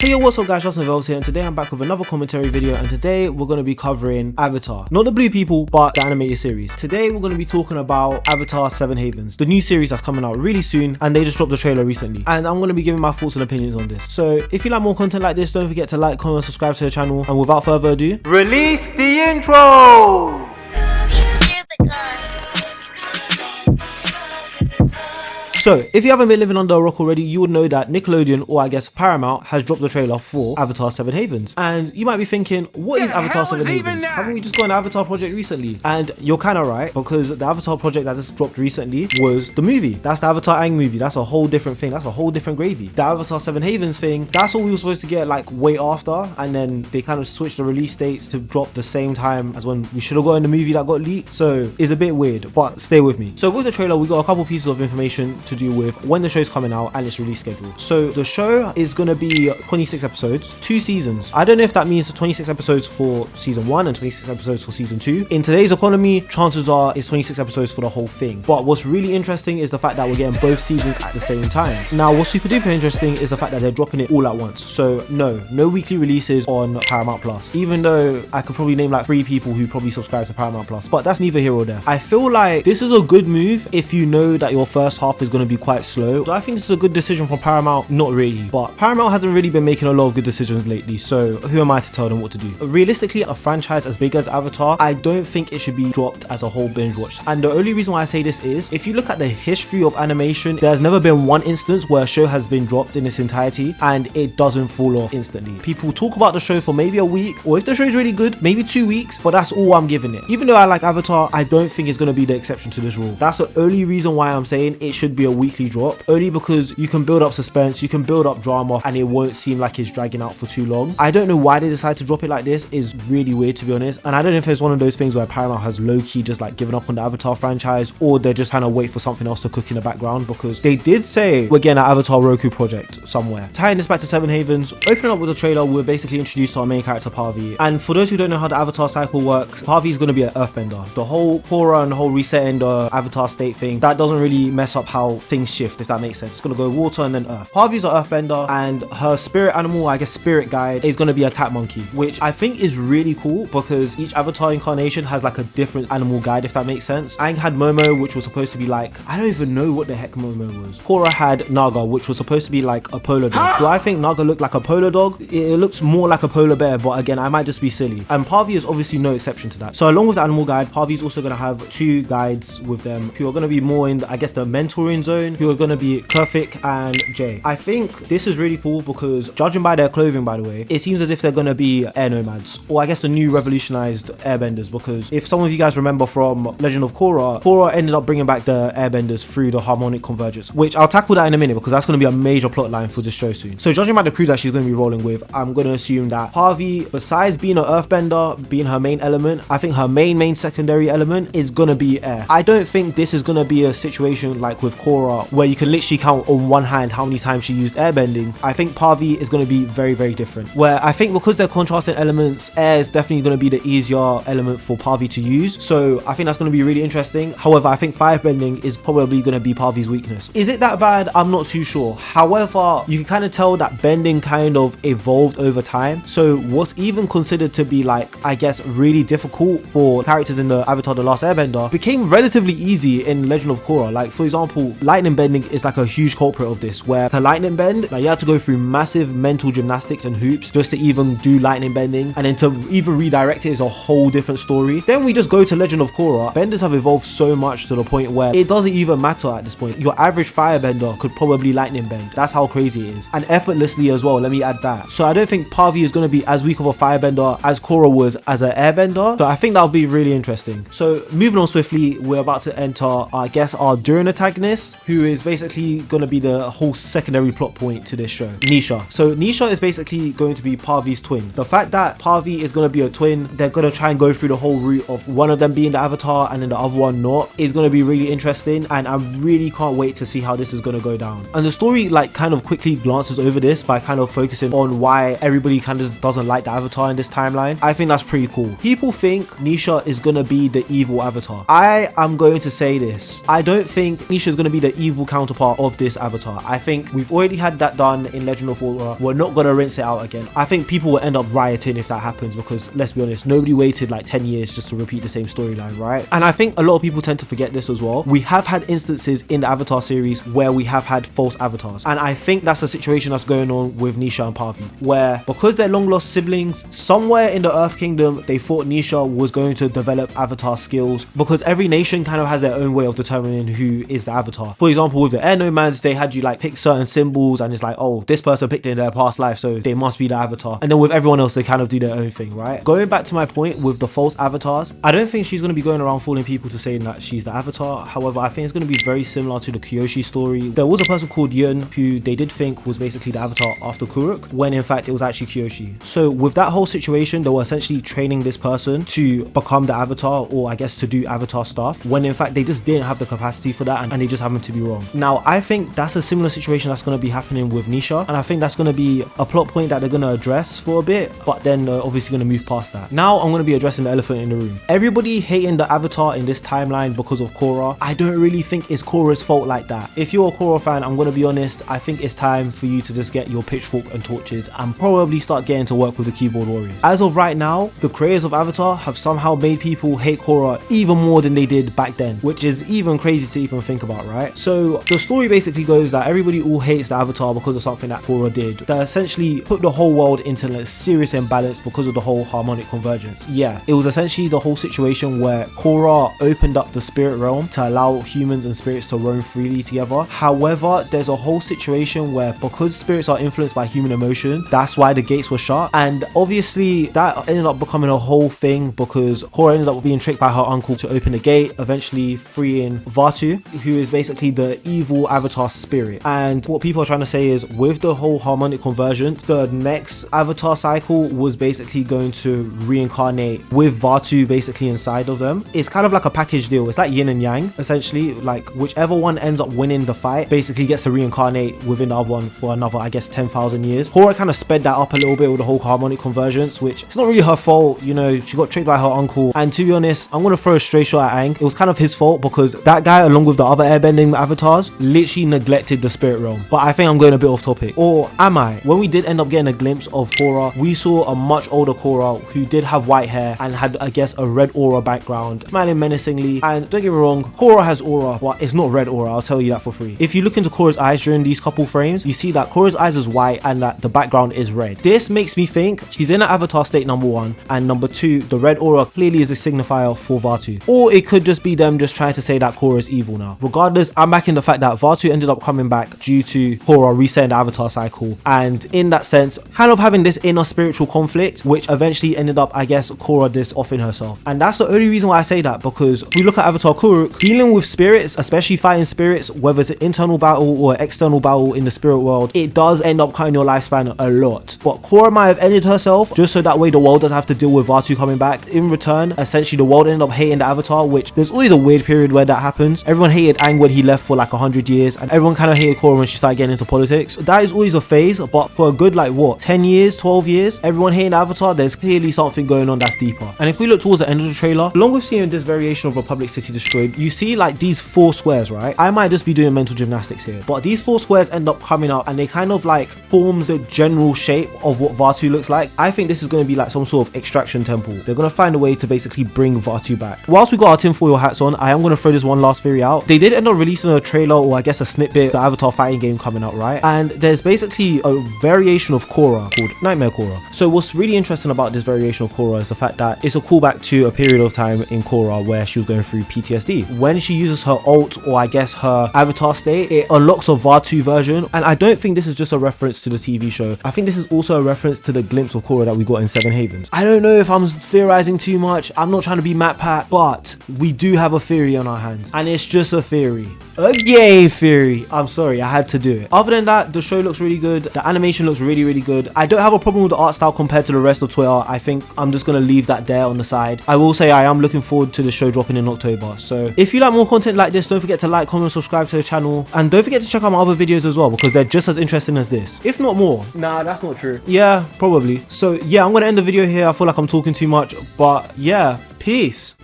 Hey yo, what's up guys, Justinvels here, and today I'm back with another commentary video, and today we're going to be covering Avatar. Not the blue people, but the animated series. Today we're going to be talking about Avatar 7 Havens, the new series that's coming out really soon, and they just dropped the trailer recently. And I'm going to be giving my thoughts and opinions on this. So if you like more content like this, don't forget to like, comment, subscribe to the channel, and without further ado, release the intro! So, if you haven't been living under a rock already, you would know that Nickelodeon, or I guess Paramount, has dropped the trailer for Avatar 7 Havens. And you might be thinking, what is Avatar 7 Havens? Haven't we just got an Avatar project recently? And you're kind of right, because the Avatar project that just dropped recently was the movie. That's the Avatar Aang movie. That's a whole different thing. That's a whole different gravy. The Avatar 7 Havens thing, that's what we were supposed to get like way after. And then they kind of switched the release dates to drop the same time as when we should have gotten the movie that got leaked. So, it's a bit weird, but stay with me. So, with the trailer, we got a couple pieces of information to do with when the show's coming out and its release schedule. So the show is going to be 26 episodes, 2 seasons. I don't know if that means 26 episodes for season 1 and 26 episodes for season 2. In today's economy, chances are it's 26 episodes for the whole thing. But what's really interesting is the fact that we're getting both seasons at the same time. Now, what's super duper interesting is the fact that they're dropping it all at once. So no weekly releases on Paramount Plus, even though I could probably name like 3 people who probably subscribe to Paramount Plus, but that's neither here or there. I feel like this is a good move if you know that your first half is going to be quite slow. So I think this is a good decision from Paramount. Not really, but Paramount hasn't really been making a lot of good decisions lately, so who am I to tell them what to do? Realistically, a franchise as big as Avatar, I don't think it should be dropped as a whole binge watch. And the only reason why I say this is, if you look at the history of animation, there's never been one instance where a show has been dropped in its entirety and it doesn't fall off instantly. People talk about the show for maybe a week, or if the show is really good, maybe 2 weeks, but that's all I'm giving it. Even though I like Avatar, I don't think it's going to be the exception to this rule. That's the only reason why I'm saying it should be a weekly drop, only because you can build up suspense, you can build up drama, and it won't seem like it's dragging out for too long. I don't know why they decided to drop it like this. It's really weird, to be honest, and I don't know if it's one of those things where Paramount has low-key just like given up on the Avatar franchise, or they're just trying to wait for something else to cook in the background, because they did say we're getting an Avatar Roku project somewhere. Tying this back to 7 Havens, opening up with the trailer, we're basically introduced to our main character Parvy, and for those who don't know how the Avatar cycle works, Parvy is going to be an earthbender. The whole Korra and the whole resetting the Avatar state thing, that doesn't really mess up how things shift, if that makes sense. It's going to go water and then earth. Parvy's an earthbender, and her spirit animal, I guess spirit guide, is going to be a cat monkey, which I think is really cool because each Avatar incarnation has like a different animal guide, if that makes sense. Aang had Momo, which was supposed to be like, I don't even know what the heck Momo was. Korra had Naga, which was supposed to be like a polar dog. Do I think Naga looked like a polar dog? It looks more like a polar bear, but again, I might just be silly. And Parvy is obviously no exception to that. So along with the animal guide, Parvy's also going to have 2 guides with them who are going to be more in, I guess, the mentoring zone, who are going to be Kurfik and Jay. I think this is really cool because, judging by their clothing, by the way, it seems as if they're going to be air nomads, or I guess the new revolutionized airbenders, because if some of you guys remember from Legend of Korra, Korra ended up bringing back the airbenders through the harmonic convergence, which I'll tackle that in a minute because that's going to be a major plot line for this show soon. So judging by the crew that she's going to be rolling with, I'm going to assume that Parvy, besides being an earthbender, being her main element, I think her main secondary element is going to be air. I don't think this is going to be a situation like with Korra where you can literally count on one hand how many times she used airbending. I think Parvy is going to be very different, where I think because they're contrasting elements, air is definitely going to be the easier element for Parvy to use, so I think that's going to be really interesting. However, I think firebending is probably going to be Parvy's weakness. Is it that bad? I'm not too sure. However, you can kind of tell that bending kind of evolved over time, so what's even considered to be like, I guess, really difficult for characters in the Avatar The Last Airbender became relatively easy in Legend of Korra. Like, for example, lightning bending is like a huge culprit of this, where the lightning bend, like, you had to go through massive mental gymnastics and hoops just to even do lightning bending, and then to even redirect it is a whole different story. Then we just go to Legend of Korra. Benders have evolved so much to the point where it doesn't even matter at this point. Your average firebender could probably lightning bend. That's how crazy it is, and effortlessly as well, let me add that. So I don't think Parvy is going to be as weak of a firebender as Korra was as an airbender, so I think that'll be really interesting. So moving on swiftly, we're about to enter, I guess, our Durin antagonist, who is basically going to be the whole secondary plot point to this show, Nisha. So Nisha is basically going to be Parvy's twin. The fact that Parvy is going to be a twin, they're going to try and go through the whole route of one of them being the Avatar and then the other one not, is going to be really interesting, and I really can't wait to see how this is going to go down. And the story like kind of quickly glances over this by kind of focusing on why everybody kind of doesn't like the Avatar in this timeline. I think that's pretty cool. People think Nisha is going to be the evil Avatar. I am going to say this. I don't think Nisha is going to be the evil counterpart of this avatar. I think we've already had that done in Legend of Korra. We're not gonna rinse it out again. I think people will end up rioting if that happens, because let's be honest, nobody waited like 10 years just to repeat the same storyline, right? And I think a lot of people tend to forget this as well. We have had instances in the Avatar series where we have had false avatars, and I think that's the situation that's going on with Nisha and Parvy, where because they're long lost siblings, somewhere in the Earth Kingdom they thought Nisha was going to develop avatar skills, because every nation kind of has their own way of determining who is the avatar. For example, with the Air Nomads, they had you like pick certain symbols, and it's like, oh, this person picked it in their past life, so they must be the avatar. And then with everyone else, they kind of do their own thing, right? Going back to my point with the false avatars, I don't think she's going to be going around fooling people to saying that she's the avatar. However, I think it's going to be very similar to the Kyoshi story. There was a person called Yun who they did think was basically the avatar after Kuruk, when in fact it was actually Kyoshi. So with that whole situation, they were essentially training this person to become the avatar, or I guess to do avatar stuff, when in fact they just didn't have the capacity for that, and they just happened to be wrong. Now I think that's a similar situation that's going to be happening with Nisha, and I think that's going to be a plot point that they're going to address for a bit, but then obviously going to move past that. Now I'm going to be addressing the elephant in the room. Everybody hating the avatar in this timeline because of Korra. I don't really think it's Korra's fault like that. If you're a Korra fan, I'm going to be honest, I think it's time for you to just get your pitchfork and torches and probably start getting to work with the keyboard warriors. As of right now, the creators of Avatar have somehow made people hate Korra even more than they did back then, which is even crazy to even think about, right? So the story basically goes that everybody all hates the Avatar because of something that Korra did that essentially put the whole world into a serious imbalance because of the whole harmonic convergence. Yeah, it was essentially the whole situation where Korra opened up the spirit realm to allow humans and spirits to roam freely together. However, there's a whole situation where because spirits are influenced by human emotion, that's why the gates were shut, and obviously that ended up becoming a whole thing because Korra ended up being tricked by her uncle to open the gate, eventually freeing Vaatu, who is basically the evil avatar spirit. And what people are trying to say is with the whole harmonic convergence, the next avatar cycle was basically going to reincarnate with Vaatu basically inside of them. It's kind of like a package deal. It's like yin and yang essentially, like whichever one ends up winning the fight basically gets to reincarnate within the other one for another, I guess, 10,000 years. Korra kind of sped that up a little bit with the whole harmonic convergence, which it's not really her fault, you know, she got tricked by her uncle. And to be honest, I'm gonna throw a straight shot at Aang. It was kind of his fault because that guy, along with the other airbending avatars, literally neglected the spirit realm. But I think I'm going a bit off topic. Or am I? When we did end up getting a glimpse of Korra, we saw a much older Korra who did have white hair and had, I guess, a red aura background, smiling menacingly. And don't get me wrong, Korra has aura, but it's not red aura, I'll tell you that for free. If you look into Korra's eyes during these couple frames, you see that Korra's eyes is white and that the background is red. This makes me think she's in an avatar state, number one, and number two, the red aura clearly is a signifier for Vaatu. Or it could just be them just trying to say that Korra is evil now. Regardless, I'm backing the fact that Vaatu ended up coming back due to Korra resetting the avatar cycle, and in that sense, kind of having this inner spiritual conflict, which eventually ended up, I guess, Korra this offing herself. And that's the only reason why I say that, because we look at Avatar Kuruk, dealing with spirits, especially fighting spirits, whether it's an internal battle or external battle in the spirit world, it does end up cutting your lifespan a lot. But Korra might have ended herself just so that way the world doesn't have to deal with Vaatu coming back. In return, essentially the world ended up hating the Avatar, which there's always a weird period where that happens. Everyone hated Aang when he left for like 100 years, and everyone kind of hated Korra when she started getting into politics. That is always a phase, but for a good like what, 10 years, 12 years, everyone hating Avatar, there's clearly something going on that's deeper. And if we look towards the end of the trailer, along with seeing this variation of Republic City destroyed, you see like these 4 squares, right? I might just be doing mental gymnastics here, but these 4 squares end up coming up and they kind of like forms the general shape of what Vaatu looks like. I think this is going to be like some sort of extraction temple. They're going to find a way to basically bring Vaatu back. Whilst we got our tinfoil hats on, I am going to throw this one last theory out. They did end up releasing a trailer, or I guess a snippet of the Avatar fighting game coming out, right? And there's basically a variation of Korra called Nightmare Korra. So what's really interesting about this variation of Korra is the fact that it's a callback to a period of time in Korra where she was going through PTSD. When she uses her ult, or I guess her avatar state, it unlocks a Vaatu version. And I don't think this is just a reference to the TV show. I think this is also a reference to the glimpse of Korra that we got in Seven Havens. I don't know if I'm theorizing too much. I'm not trying to be Matt Pat, but we do have a theory on our hands, and it's just a theory. A gay theory. I'm sorry, I had to do it. Other than that, the show looks really good. The animation looks really, really good. I don't have a problem with the art style compared to the rest of Twitter. I think I'm just going to leave that there on the side. I will say I am looking forward to the show dropping in October. So if you like more content like this, don't forget to like, comment, subscribe to the channel. And don't forget to check out my other videos as well, because they're just as interesting as this, if not more. Nah, that's not true. Yeah, probably. So yeah, I'm going to end the video here. I feel like I'm talking too much, but yeah, peace.